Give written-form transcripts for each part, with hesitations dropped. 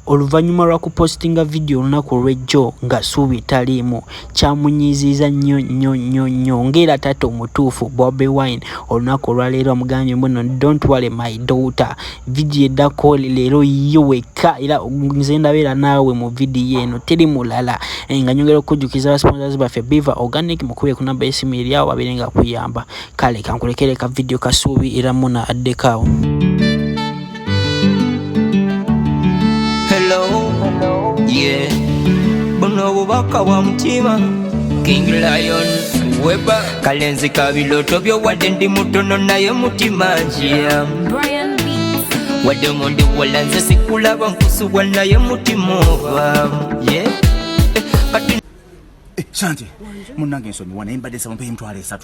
Oluvannyuma lwa kupostinga video olunaku olw'ejjo nga Suubi taliimu kyamunyiiziza nnyo ng'era taata omutuufu Bobi Wine olunaku olwaleero amugambye mbuno don't worry my daughter video eddako leero yo wekka era nze ndabeera naawe mu video eno teri mulala nga nyongera okujjukiza abasponsozi baffe Biva Organic mukube ku namba y'essimu eryawo babeerenga kuyamba kale kankulekere ka video ka Suubi era muna addekaawo. Hello, yeah. Buno bubaka wa mutima King Lion Weba Kalenzi kabiloto byo wadde ndi mutono naye mutima njia Brian Beats wadde ngondi walanze sikulaba nkusuwa naye mutima oba yeah Shanti munange nsonyi wana imbadesa mpe mtwale 3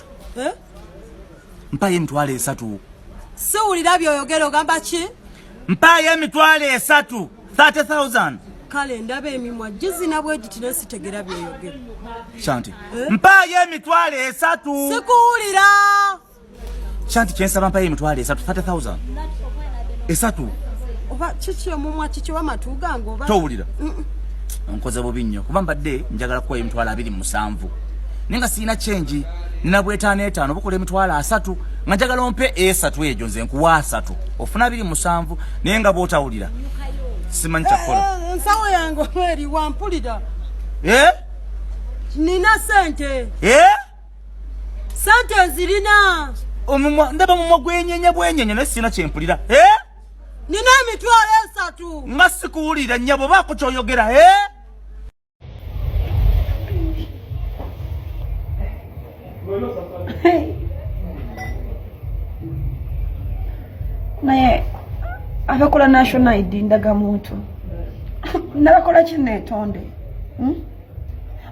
mpaye mtwale 3 Sewulira byoyogero gamba ki mpaye mitwale 3 30,000 kale ndabe emimwa jizina bweji tinasitegera byoyogero Shanti mpaye mitwale 3 sikuwulira Shanti kyensaba mpaye mitwale 3 30,000 3 oba kiki omumwa kiki wamatuuga ngoba towulira nkoze bubi nnyo kuba mbadde njagala kuwa emitwalo 27 nenga siina change nina bwetaano 5 bukola emitwalo 3 nga njagala ompe 3 ejo nze nkuwa 3 ofuna 27 nenga bwotawulira simanyi kyakola nsawo yange eri wampulira nina sente sente zirina omumwa ndaba mumwa gwenyenya bwenyenya naye siina kyempulira nina emitwalo 3 nga sikuwulira nnyabo baako kyoyogera naye abakola national ID ndaga muntu nabakola kineetonde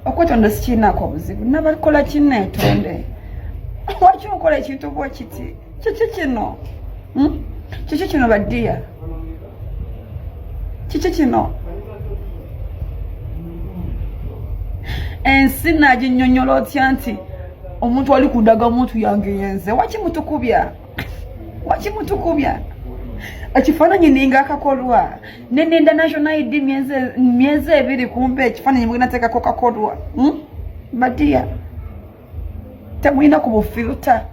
okwetonda sikiinaako obuzibu nabakola kineetonde waki okola ekintu bwe kiti kiki kino baddiya kiki kino ensi naginnyonnyola otya nti omuntu ali kudaga omuntu yange yenze wakimutukubya ekifaananyi ninga akakolwa nenenda national ID myezi 2 kumpe ekifaananyi mwinateekako kakolwa badiya temulina ku bufilta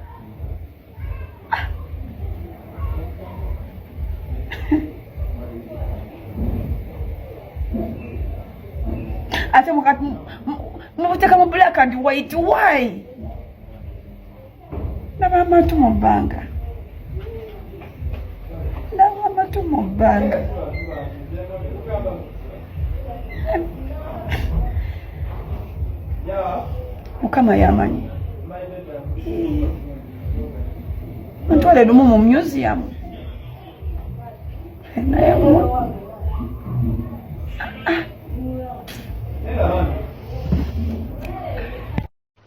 ate mukati mubuteeka mu black and white why nabamatu mu bbanga mukama yamanyi ntwale lumu mu museum naye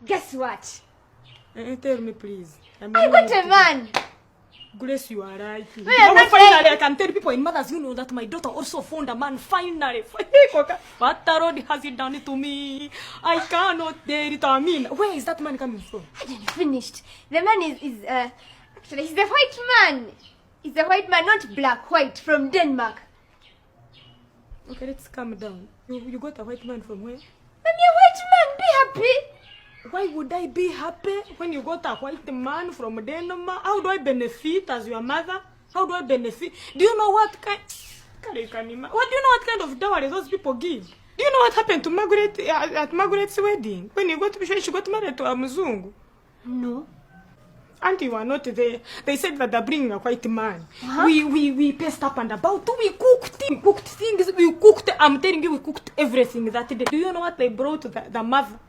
guess what? Tell me please. I got a man. Grace, you are right. Finally, I can tell people in mothers, you know, that my daughter also found a man. Finally. What the road has he done it to me? I cannot dare it. I mean, where is that man coming from? I didn't finished. The man is actually, he's a white man. He's a white man, not black, white, from Denmark. Okay, let's calm down. You got a white man from where? Mommy, a white man, be happy. Why would I be happy when you got a white man from Denmark? How do I benefit as your mother? How do I benefit? Do you know what kind? What do you know what kind of dowry those people give? Do you know what happened to Margaret at Margaret's wedding when she got married to a Mzungu? No. Auntie, you were not there. They said that they're bringing a white man. We paced up and about. We cooked things. I'm telling you, we cooked everything that day. Do you know what they brought the mother?